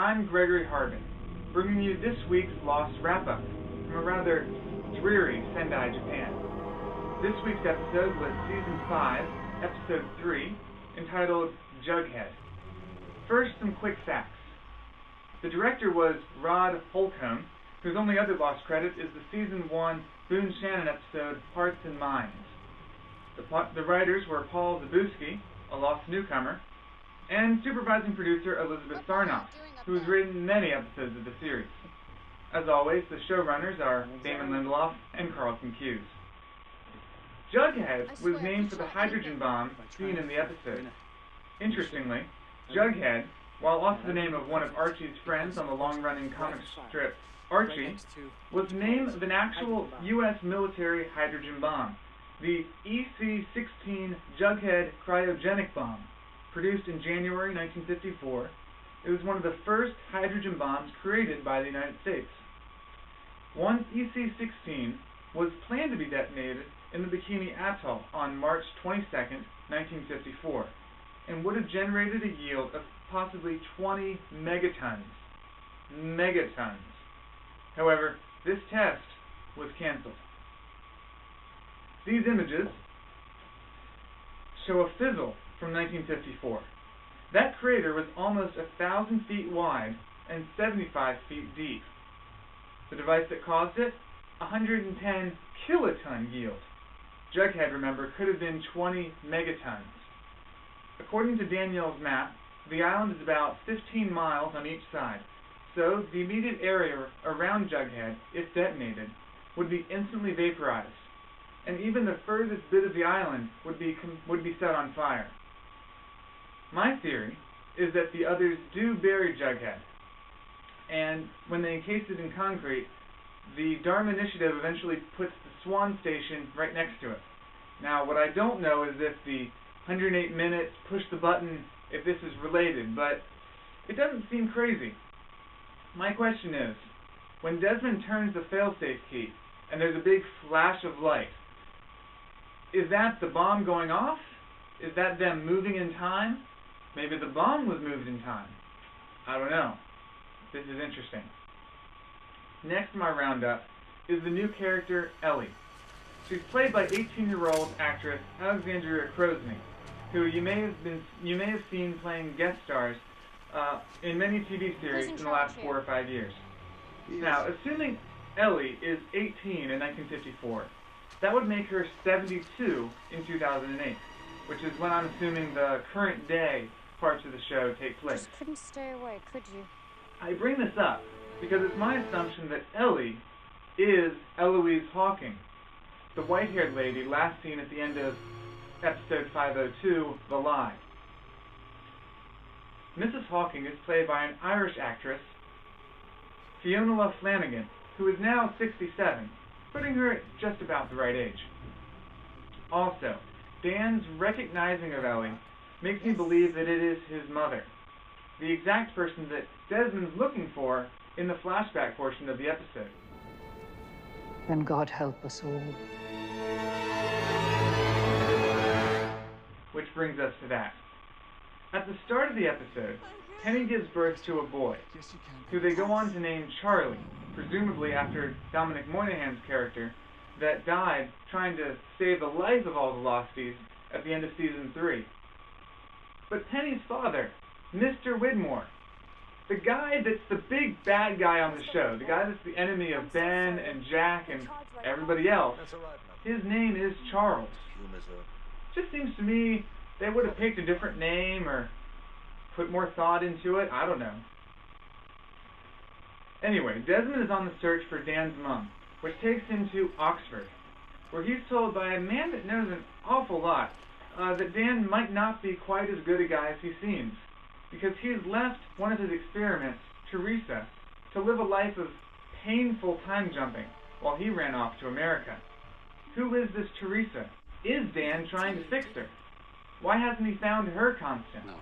I'm Gregory Harbin, bringing you this week's Lost Wrap-Up from a rather dreary Sendai, Japan. This week's episode was Season 5, Episode 3, entitled Jughead. First, some quick facts. The director was Rod Holcomb, whose only other lost credit is the Season 1 Boone Shannon episode Hearts and Minds. The writers were Paul Zabusky, a lost newcomer, and supervising producer Elizabeth Sarnoff, who has written many episodes of the series. As always, the showrunners are Damon Lindelof and Carlton Cuse. Jughead was named for the hydrogen bomb seen in the episode. Interestingly, Jughead, while also the name of one of Archie's friends on the long-running comic strip Archie, was the name of an actual U.S. military hydrogen bomb, the EC-16 Jughead cryogenic bomb. Produced in January 1954, it was one of the first hydrogen bombs created by the United States. One EC-16 was planned to be detonated in the Bikini Atoll on March 22, 1954, and would have generated a yield of possibly 20 megatons. Megatons. However, this test was canceled. These images show a fizzle from 1954. That crater was almost 1,000 feet wide and 75 feet deep. The device that caused it, 110 kiloton yield. Jughead, remember, could have been 20 megatons. According to Danielle's map, the island is about 15 miles on each side, so the immediate area around Jughead, if detonated, would be instantly vaporized, and even the furthest bit of the island would be set on fire. My theory is that the others do bury Jughead, and when they encase it in concrete, the Dharma Initiative eventually puts the Swan Station right next to it. Now, what I don't know is if the 108 minutes, push the button, if this is related, but it doesn't seem crazy. My question is, when Desmond turns the failsafe key, and there's a big flash of light, is that the bomb going off? Is that them moving in time? Maybe the bomb was moved in time. I don't know. This is interesting. Next in my roundup is the new character, Ellie. She's played by 18-year-old actress Alexandria Krosny, who you may have seen playing guest stars in many TV series in the last 4 or 5 years. Now, assuming Ellie is 18 in 1954, that would make her 72 in 2008, which is when I'm assuming the current day parts of the show take place. Just couldn't stay away, could you? I bring this up because it's my assumption that Ellie is Eloise Hawking, the white-haired lady last seen at the end of episode 502, The Lie. Mrs. Hawking is played by an Irish actress, Fiona Flanagan, who is now 67, putting her at just about the right age. Also, Dan's recognizing of Ellie makes me believe that it is his mother, the exact person that Desmond's looking for in the flashback portion of the episode. Then God help us all. Which brings us to that. At the start of the episode, Penny gives birth to a boy, who they go on to name Charlie, presumably after Dominic Moynihan's character that died trying to save the life of all the Losties at the end of Season 3. But Penny's father, Mr. Widmore, the guy that's the big bad guy on the show, the guy that's the enemy of Ben and Jack and everybody else, his name is Charles. Just seems to me they would have picked a different name or put more thought into it. I don't know. Anyway, Desmond is on the search for Dan's mum, which takes him to Oxford, where he's told by a man that knows an awful lot that Dan might not be quite as good a guy as he seems, because he's left one of his experiments, Teresa, to live a life of painful time jumping while he ran off to America. Who is this Teresa? Is Dan trying to fix her? Why hasn't he found her constant? No.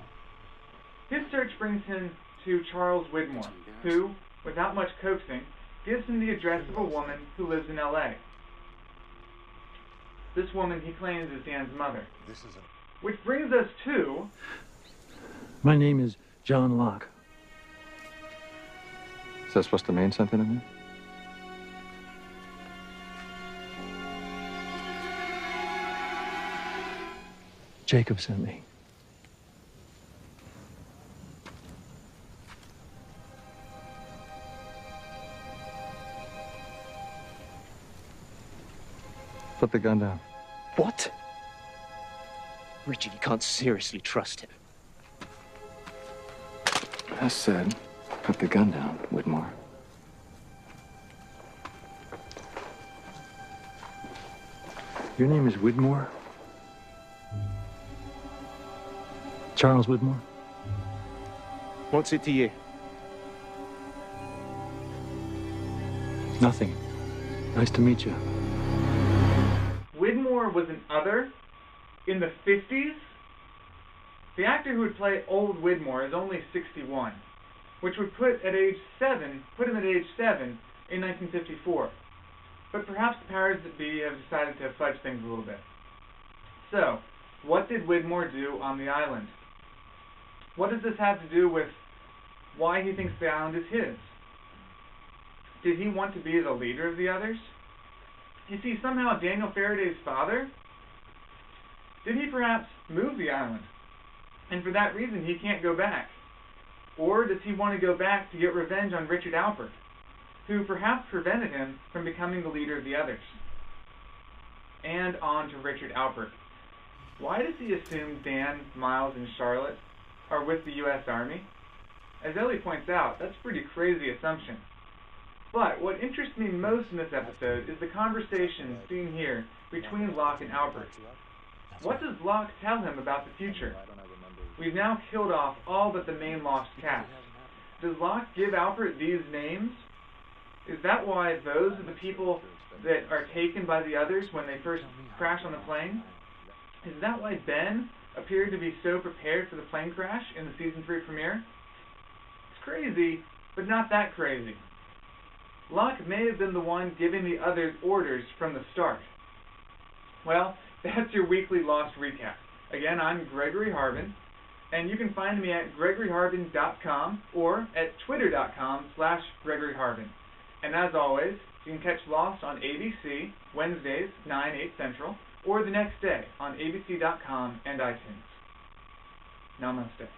His search brings him to Charles Widmore, who, without much coaxing, gives him the address of a woman who lives in L.A. This woman he claims is Dan's mother. Which brings us to... My name is John Locke. Is that supposed to mean something to me? Jacob sent me. Put the gun down. What? Richard, you can't seriously trust him. I said, put the gun down, Whitmore. Your name is Widmore? Charles Widmore? What's it to you? Nothing. Nice to meet you. Widmore was an other in the 50s. The actor who would play old Widmore is only 61, which would put him at age 7 in 1954. But perhaps the powers that be have decided to fudge things a little bit. So, what did Widmore do on the island? What does this have to do with why he thinks the island is his? Did he want to be the leader of the others? Is he somehow Daniel Faraday's father? Did he perhaps move the island, and for that reason he can't go back? Or does he want to go back to get revenge on Richard Alpert, who perhaps prevented him from becoming the leader of the others? And on to Richard Alpert. Why does he assume Dan, Miles, and Charlotte are with the U.S. Army? As Ellie points out, that's a pretty crazy assumption. But what interests me most in this episode is the conversation seen here between Locke and Alpert. What does Locke tell him about the future? We've now killed off all but the main Lost cast. Does Locke give Alpert these names? Is that why those are the people that are taken by the others when they first crash on the plane? Is that why Ben appeared to be so prepared for the plane crash in the Season 3 premiere? It's crazy, but not that crazy. Locke may have been the one giving the others orders from the start. Well, that's your weekly Lost recap. Again, I'm Gregory Harvin, and you can find me at gregoryharvin.com or at twitter.com/gregoryharvin. And as always, you can catch Lost on ABC, Wednesdays, 9, 8 Central, or the next day on abc.com and iTunes. Namaste.